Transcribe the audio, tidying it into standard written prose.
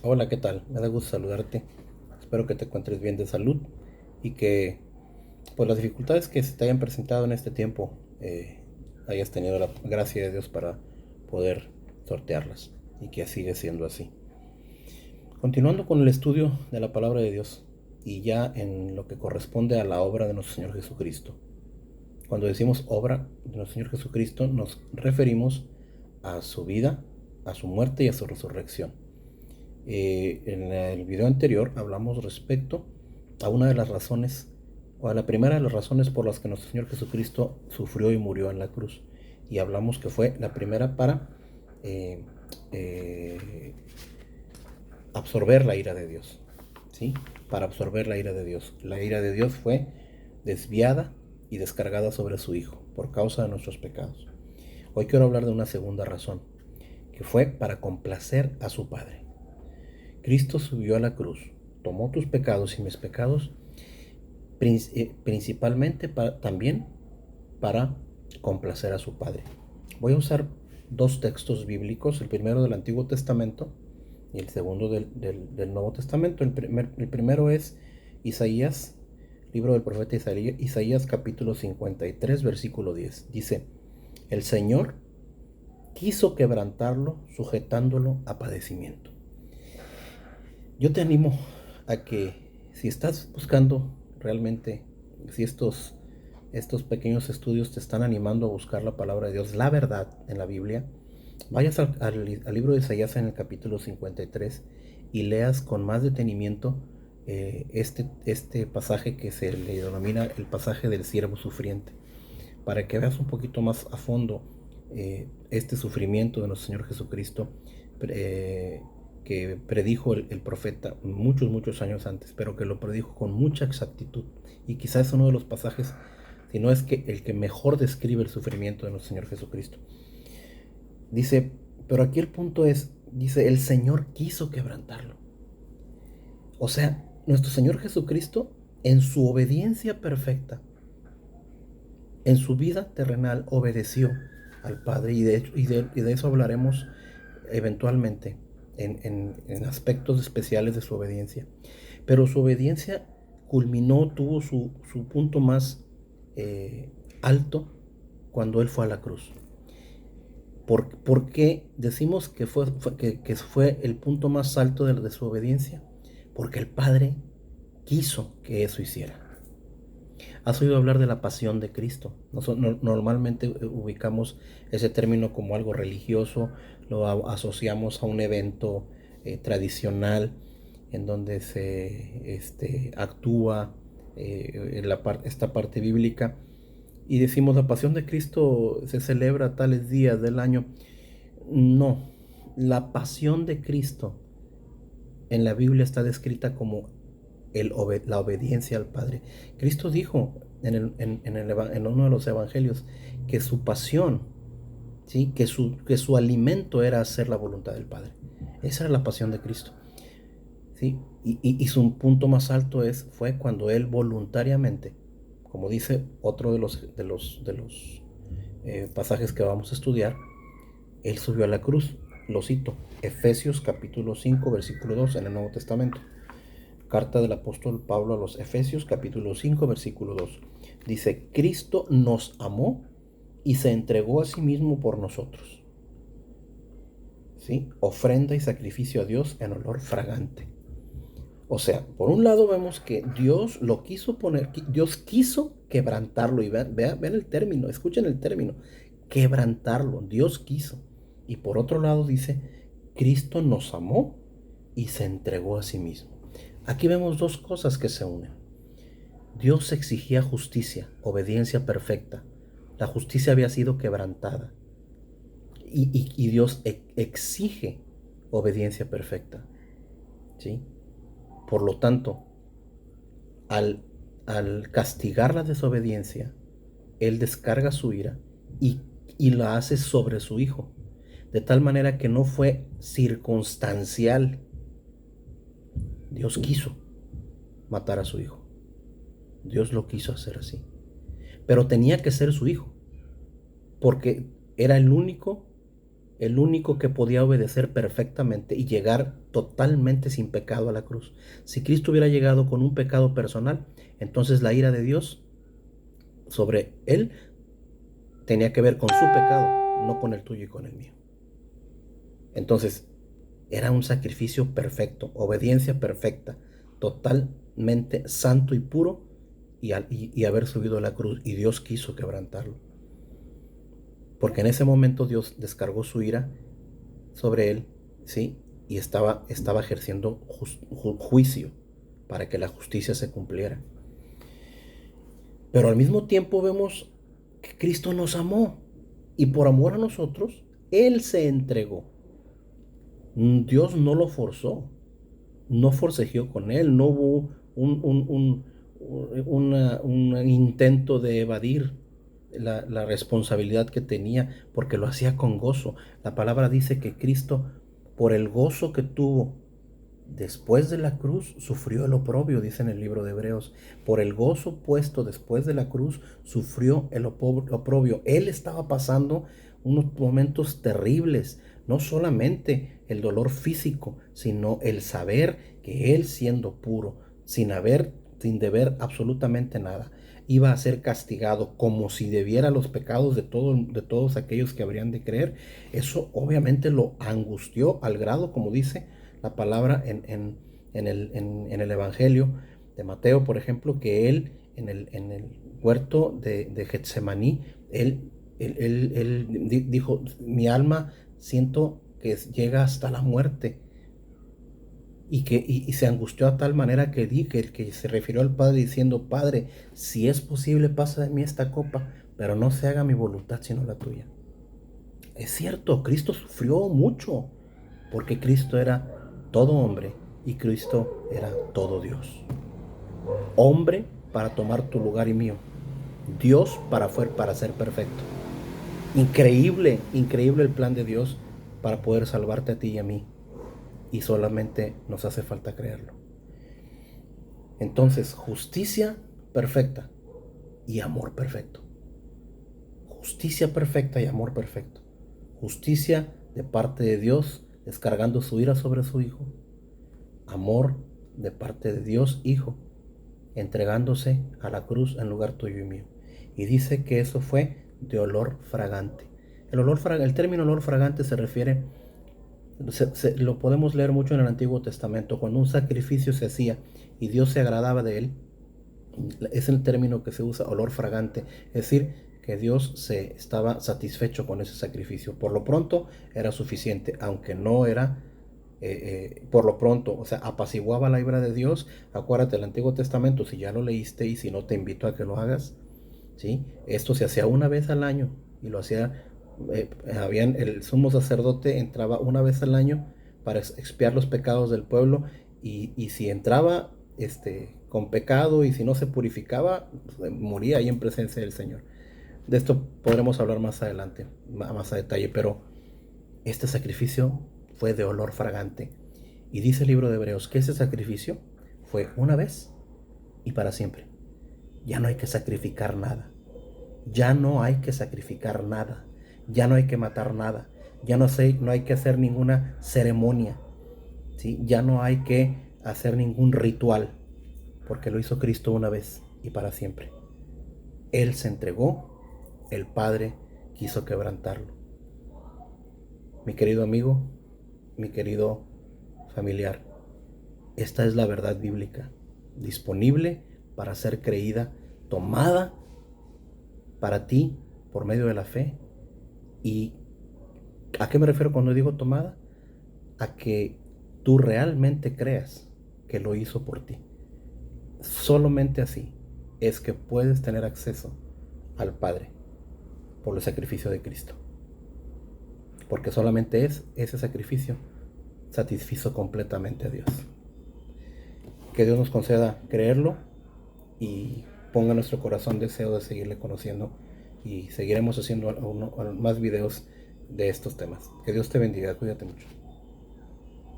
Hola, ¿qué tal? Me da gusto saludarte. Espero que te encuentres bien de salud y que, pues, las dificultades que se te hayan presentado en este tiempo, hayas tenido la gracia de Dios para poder sortearlas y que siga siendo así. Continuando con el estudio de la palabra de Dios y ya en lo que corresponde a la obra de nuestro Señor Jesucristo. Cuando decimos obra de nuestro Señor Jesucristo, nos referimos a su vida, a su muerte y a su resurrección. En el video anterior hablamos respecto a una de las razones, o a la primera de las razones por las que nuestro Señor Jesucristo sufrió y murió en la cruz. Y hablamos que fue la primera para eh, eh, absorber la ira de Dios. ¿Sí? Para absorber la ira de Dios. La ira de Dios fue desviada y descargada sobre su Hijo por causa de nuestros pecados. Hoy quiero hablar de una segunda razón, que fue para complacer a su Padre. Cristo subió a la cruz, tomó tus pecados y mis pecados, principalmente también para complacer a su Padre. Voy a usar dos textos bíblicos, el primero del Antiguo Testamento y el segundo del Nuevo Testamento. El primero es Isaías, libro del profeta Isaías capítulo 53, versículo 10. Dice, el Señor quiso quebrantarlo, sujetándolo a padecimiento. Yo te animo a que, si estás buscando realmente, si estos pequeños estudios te están animando a buscar la palabra de Dios, la verdad en la Biblia, vayas al libro de Isaías en el capítulo 53 y leas con más detenimiento este pasaje que se le denomina el pasaje del siervo sufriente, para que veas un poquito más a fondo este sufrimiento de nuestro Señor Jesucristo, que predijo el profeta muchos años antes, pero que lo predijo con mucha exactitud. Y quizás es uno de los pasajes, si no es que el que mejor describe el sufrimiento de nuestro Señor Jesucristo. Dice, pero aquí el punto es, dice, el Señor quiso quebrantarlo. O sea, nuestro Señor Jesucristo, en su obediencia perfecta, en su vida terrenal, obedeció al Padre, y de eso hablaremos eventualmente en aspectos especiales de su obediencia. Pero su obediencia culminó, tuvo su punto más alto cuando Él fue a la cruz. ¿Por qué decimos que fue el punto más alto de su obediencia? Porque el Padre quiso que eso hiciera. ¿Has oído hablar de la pasión de Cristo? Normalmente ubicamos ese término como algo religioso, lo asociamos a un evento tradicional en donde se actúa esta parte bíblica, y decimos la pasión de Cristo se celebra tales días del año. No, la pasión de Cristo en la Biblia está descrita como la obediencia al Padre. Cristo dijo en uno de los evangelios que su pasión, ¿sí? que su alimento era hacer la voluntad del Padre. Esa era la pasión de Cristo. ¿Sí? Y su punto más alto fue cuando Él voluntariamente, como dice otro de los pasajes que vamos a estudiar, Él subió a la cruz. Lo cito, Efesios capítulo 5, versículo 2 en el Nuevo Testamento. Carta del apóstol Pablo a los Efesios capítulo 5 versículo 2. Dice, Cristo nos amó y se entregó a sí mismo por nosotros. ¿Sí? Ofrenda y sacrificio a Dios en olor fragante. O sea, por un lado vemos que Dios lo quiso poner, Dios quiso quebrantarlo. Y vean el término, escuchen el término, quebrantarlo, Dios quiso. Y por otro lado dice, Cristo nos amó y se entregó a sí mismo. Aquí vemos dos cosas que se unen. Dios exigía justicia, obediencia perfecta. La justicia había sido quebrantada. Y Dios exige obediencia perfecta. ¿Sí? Por lo tanto, al, al castigar la desobediencia, Él descarga su ira y la hace sobre su Hijo. De tal manera que no fue circunstancial. Dios quiso matar a su Hijo. Dios lo quiso hacer así. Pero tenía que ser su Hijo, porque era el único el único que podía obedecer perfectamente y llegar totalmente sin pecado a la cruz. Si Cristo hubiera llegado con un pecado personal, entonces la ira de Dios sobre él tenía que ver con su pecado, no con el tuyo y con el mío. Entonces, era un sacrificio perfecto, obediencia perfecta, totalmente santo y puro, y haber subido a la cruz, y Dios quiso quebrantarlo. Porque en ese momento Dios descargó su ira sobre él, ¿sí? Y estaba ejerciendo juicio para que la justicia se cumpliera. Pero al mismo tiempo vemos que Cristo nos amó, y por amor a nosotros, Él se entregó. Dios no lo forzó, no forcejeó con Él, no hubo un intento de evadir la responsabilidad que tenía, porque lo hacía con gozo. La palabra dice que Cristo, por el gozo que tuvo después de la cruz, sufrió el oprobio, dice en el libro de Hebreos. Por el gozo puesto después de la cruz, sufrió el oprobio. Él estaba pasando unos momentos terribles, no solamente el dolor físico, sino el saber que él, siendo puro, sin deber absolutamente nada, iba a ser castigado como si debiera los pecados de todos aquellos que habrían de creer. Eso obviamente lo angustió al grado, como dice la palabra en el Evangelio de Mateo, por ejemplo, que él en el huerto de Getsemaní, él dijo: mi alma siento que llega hasta la muerte. Y se angustió a tal manera que se refirió al Padre diciendo: Padre, si es posible, pasa de mí esta copa, pero no se haga mi voluntad sino la tuya. Es cierto, Cristo sufrió mucho, porque Cristo era todo hombre y Cristo era todo Dios. Hombre para tomar tu lugar y mío. Dios para ser perfecto. Increíble, increíble el plan de Dios para poder salvarte a ti y a mí. Y solamente nos hace falta creerlo. Entonces, justicia perfecta y amor perfecto. Justicia perfecta y amor perfecto. Justicia de parte de Dios, descargando su ira sobre su Hijo. Amor de parte de Dios Hijo, entregándose a la cruz en lugar tuyo y mío. Y dice que eso fue de olor fragante. El término olor fragante se refiere, lo podemos leer mucho en el Antiguo Testamento, cuando un sacrificio se hacía y Dios se agradaba de él. Es el término que se usa, olor fragante, es decir, que Dios se estaba satisfecho con ese sacrificio. Por lo pronto era suficiente, aunque no era por lo pronto, o sea, apaciguaba la ira de Dios. Acuérdate, el Antiguo Testamento, si ya lo leíste, y si no, te invito a que lo hagas, ¿sí? Esto se hacía una vez al año, y lo hacía, el sumo sacerdote entraba una vez al año para expiar los pecados del pueblo, y si entraba con pecado, y si no se purificaba, moría ahí en presencia del Señor. De esto podremos hablar más adelante, más a detalle, pero este sacrificio fue de olor fragante. Y dice el libro de Hebreos que ese sacrificio fue una vez y para siempre. Ya no hay que sacrificar nada. Ya no hay que sacrificar nada. Ya no hay que matar nada. Ya no hay que hacer ninguna ceremonia, ¿sí? Ya no hay que hacer ningún ritual, porque lo hizo Cristo una vez y para siempre. Él se entregó, el Padre quiso quebrantarlo. Mi querido amigo, mi querido familiar, esta es la verdad bíblica, disponible para ser creída, tomada para ti por medio de la fe. ¿Y a qué me refiero cuando digo tomada? A que tú realmente creas que lo hizo por ti. Solamente así es que puedes tener acceso al Padre por el sacrificio de Cristo. Porque solamente ese sacrificio satisfizo completamente a Dios. Que Dios nos conceda creerlo y ponga en nuestro corazón deseo de seguirle conociendo, y seguiremos haciendo más videos de estos temas. Que Dios te bendiga, cuídate mucho.